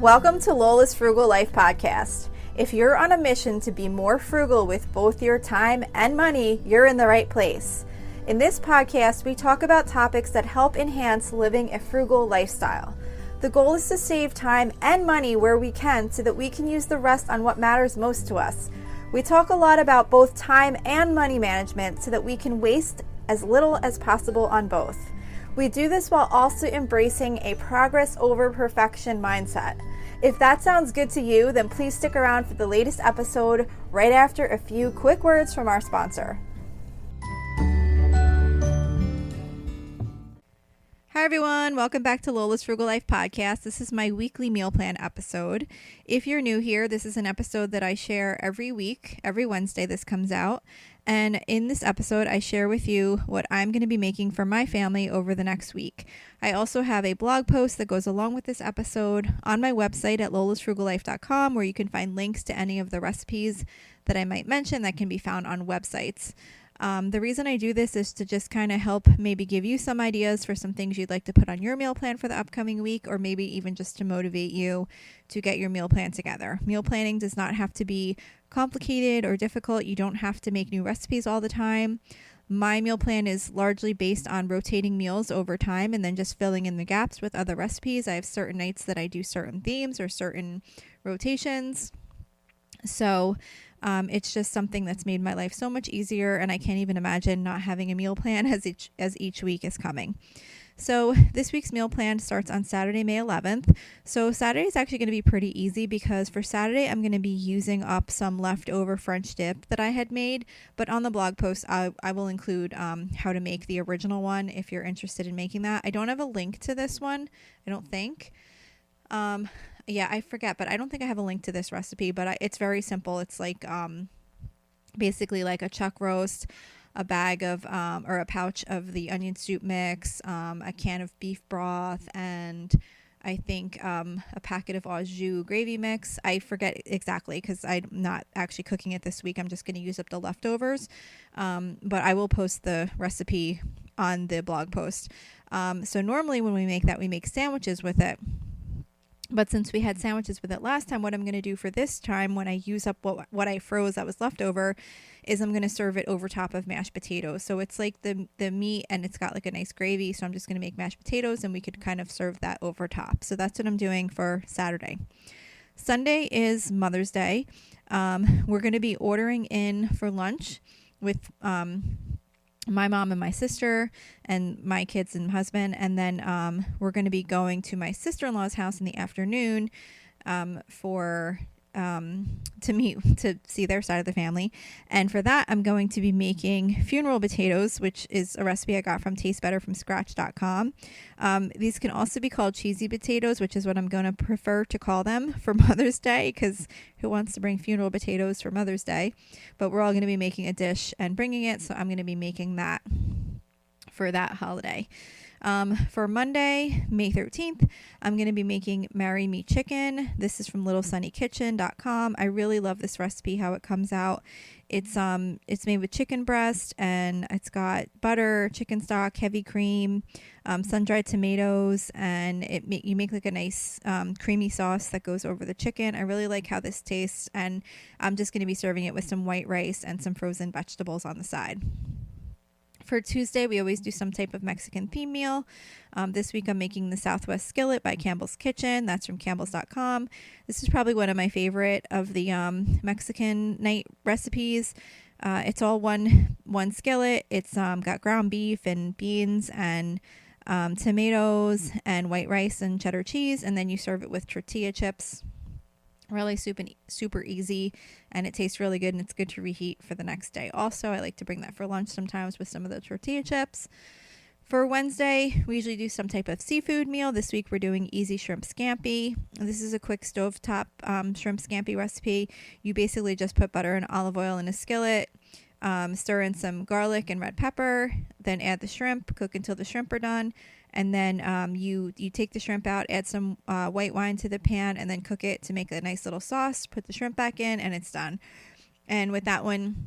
Welcome to Lola's Frugal Life Podcast. If you're on a mission to be more frugal with both your time and money, you're in the right place. In this podcast, we talk about topics that help enhance living a frugal lifestyle. The goal is to save time and money where we can so that we can use the rest on what matters most to us. We talk a lot about both time and money management so that we can waste as little as possible on both. We do this while also embracing a progress over perfection mindset. If that sounds good to you, then please stick around for the latest episode right after a few quick words from our sponsor. Hi everyone, welcome back to Lola's Frugal Life Podcast. This is my weekly meal plan episode. If you're new here, this is an episode that I share every week. Every Wednesday this comes out. And in this episode, I share with you what I'm going to be making for my family over the next week. I also have a blog post that goes along with this episode on my website at lolasfrugallife.com, where you can find links to any of the recipes that I might mention that can be found on websites. The reason I do this is to just kind of help maybe give you some ideas for some things you'd like to put on your meal plan for the upcoming week, or maybe even just to motivate you to get your meal plan together. Meal planning does not have to be complicated or difficult. You don't have to make new recipes all the time. My meal plan is largely based on rotating meals over time and then just filling in the gaps with other recipes. I have certain nights that I do certain themes or certain rotations. So it's just something that's made my life so much easier, and I can't even imagine not having a meal plan as each week is coming. So this week's meal plan starts on Saturday, May 11th. So Saturday is actually going to be pretty easy because for Saturday, I'm going to be using up some leftover French dip that I had made. But on the blog post, I will include how to make the original one if you're interested in making that. I don't have a link to this one, I don't think. Yeah, I forget, but I don't think I have a link to this recipe, but it's very simple. It's like basically like a chuck roast, a bag of or a pouch of the onion soup mix, a can of beef broth, and I think a packet of au jus gravy mix. I forget exactly because I'm not actually cooking it this week. I'm just going to use up the leftovers, but I will post the recipe on the blog post. So normally when we make that, we make sandwiches with it. But since we had sandwiches with it last time, what I'm going to do for this time when I use up what I froze that was left over is I'm going to serve it over top of mashed potatoes. So it's like the meat and it's got like a nice gravy. So I'm just going to make mashed potatoes and we could kind of serve that over top. So that's what I'm doing for Saturday. Sunday is Mother's Day. We're going to be ordering in for lunch with my mom and my sister and my kids and husband, and then we're going to be going to my sister-in-law's house in the afternoon to see their side of the family. And for that, I'm going to be making funeral potatoes, which is a recipe I got from tastebetterfromscratch.com. These can also be called cheesy potatoes, which is what I'm going to prefer to call them for Mother's Day, because who wants to bring funeral potatoes for Mother's Day? But we're all going to be making a dish and bringing it, so I'm going to be making that for that holiday. For Monday, May 13th, I'm going to be making Marry Me Chicken. This is from littlesunnykitchen.com. I really love this recipe, how it comes out. It's made with chicken breast, and it's got butter, chicken stock, heavy cream, sun-dried tomatoes, and you make like a nice creamy sauce that goes over the chicken. I really like how this tastes, and I'm just going to be serving it with some white rice and some frozen vegetables on the side. For Tuesday, we always do some type of Mexican theme meal. This week, I'm making the Southwest Skillet by Campbell's Kitchen. That's from campbells.com. This is probably one of my favorite of the Mexican night recipes. It's all one skillet. It's got ground beef and beans and tomatoes and white rice and cheddar cheese, and then you serve it with tortilla chips. Really super easy, and it tastes really good, and it's good to reheat for the next day. Also, I like to bring that for lunch sometimes with some of the tortilla chips. For Wednesday, we usually do some type of seafood meal. This week we're doing easy shrimp scampi. This is a quick stovetop shrimp scampi recipe. You basically just put butter and olive oil in a skillet, stir in some garlic and red pepper, then add the shrimp, cook until the shrimp are done. And then you take the shrimp out, add some white wine to the pan, and then cook it to make a nice little sauce. Put the shrimp back in, and it's done. And with that one,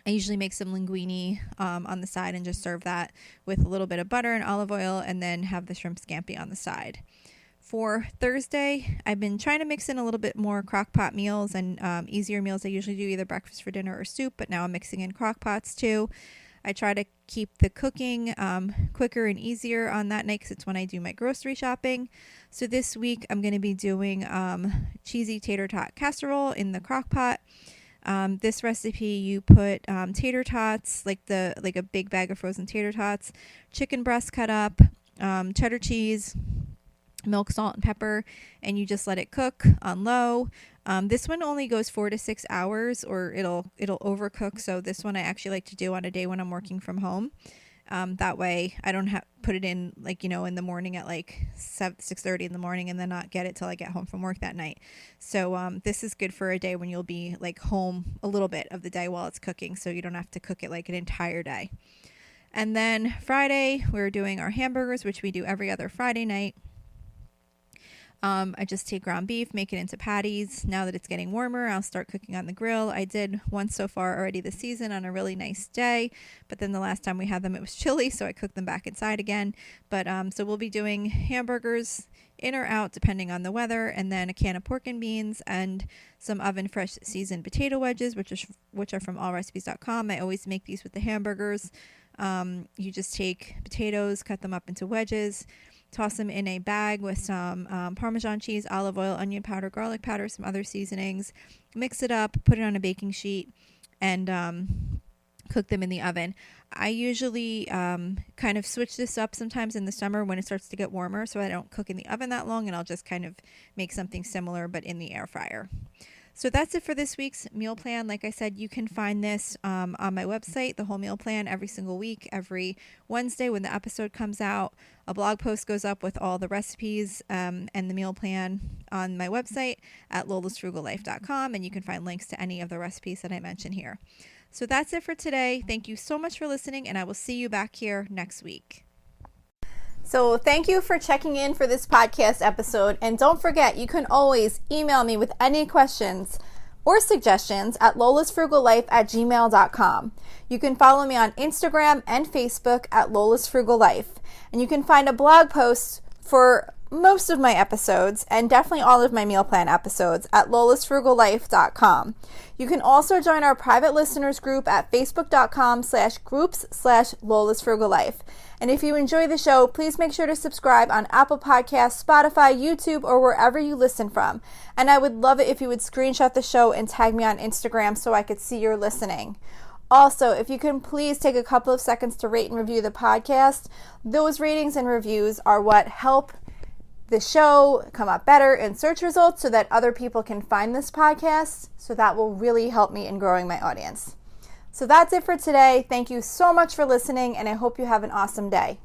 I usually make some linguine on the side and just serve that with a little bit of butter and olive oil, and then have the shrimp scampi on the side. For Thursday, I've been trying to mix in a little bit more crock pot meals and easier meals. I usually do either breakfast for dinner or soup, but now I'm mixing in crock pots too. I try to keep the cooking quicker and easier on that night because it's when I do my grocery shopping. So this week I'm going to be doing cheesy tater tot casserole in the crock pot. This recipe, you put tater tots, like a big bag of frozen tater tots, chicken breast cut up, cheddar cheese, milk, salt, and pepper, and you just let it cook on low. This one only goes 4 to 6 hours, or it'll overcook. So this one I actually like to do on a day when I'm working from home. That way I don't put it in in the morning at 6:30 in the morning and then not get it till I get home from work that night. So this is good for a day when you'll be home a little bit of the day while it's cooking, so you don't have to cook it an entire day. And then Friday we're doing our hamburgers, which we do every other Friday night. I just take ground beef, make it into patties. Now that it's getting warmer, I'll start cooking on the grill. I did once so far already this season on a really nice day, but then the last time we had them, it was chilly, so I cooked them back inside again. But so we'll be doing hamburgers in or out depending on the weather, and then a can of pork and beans and some oven fresh seasoned potato wedges, which are from allrecipes.com. I always make these with the hamburgers. You just take potatoes, cut them up into wedges, toss them in a bag with some Parmesan cheese, olive oil, onion powder, garlic powder, some other seasonings. Mix it up, put it on a baking sheet, and cook them in the oven. I usually kind of switch this up sometimes in the summer when it starts to get warmer, so I don't cook in the oven that long, and I'll just kind of make something similar but in the air fryer. So that's it for this week's meal plan. Like I said, you can find this on my website, the whole meal plan, every single week. Every Wednesday when the episode comes out, a blog post goes up with all the recipes and the meal plan on my website at lolasfrugallife.com, and you can find links to any of the recipes that I mentioned here. So that's it for today. Thank you so much for listening, and I will see you back here next week. So thank you for checking in for this podcast episode. And don't forget, you can always email me with any questions or suggestions at lolasfrugallife@gmail.com. You can follow me on Instagram and Facebook at lolasfrugallife. And you can find a blog post for most of my episodes and definitely all of my meal plan episodes at lolasfrugallife.com. You can also join our private listeners group at facebook.com/groups/lolasfrugallife. And if you enjoy the show, please make sure to subscribe on Apple Podcasts, Spotify, YouTube, or wherever you listen from. And I would love it if you would screenshot the show and tag me on Instagram so I could see you're listening. Also, if you can please take a couple of seconds to rate and review the podcast. Those ratings and reviews are what help the show come up better in search results so that other people can find this podcast. So that will really help me in growing my audience. So that's it for today. Thank you so much for listening, and I hope you have an awesome day.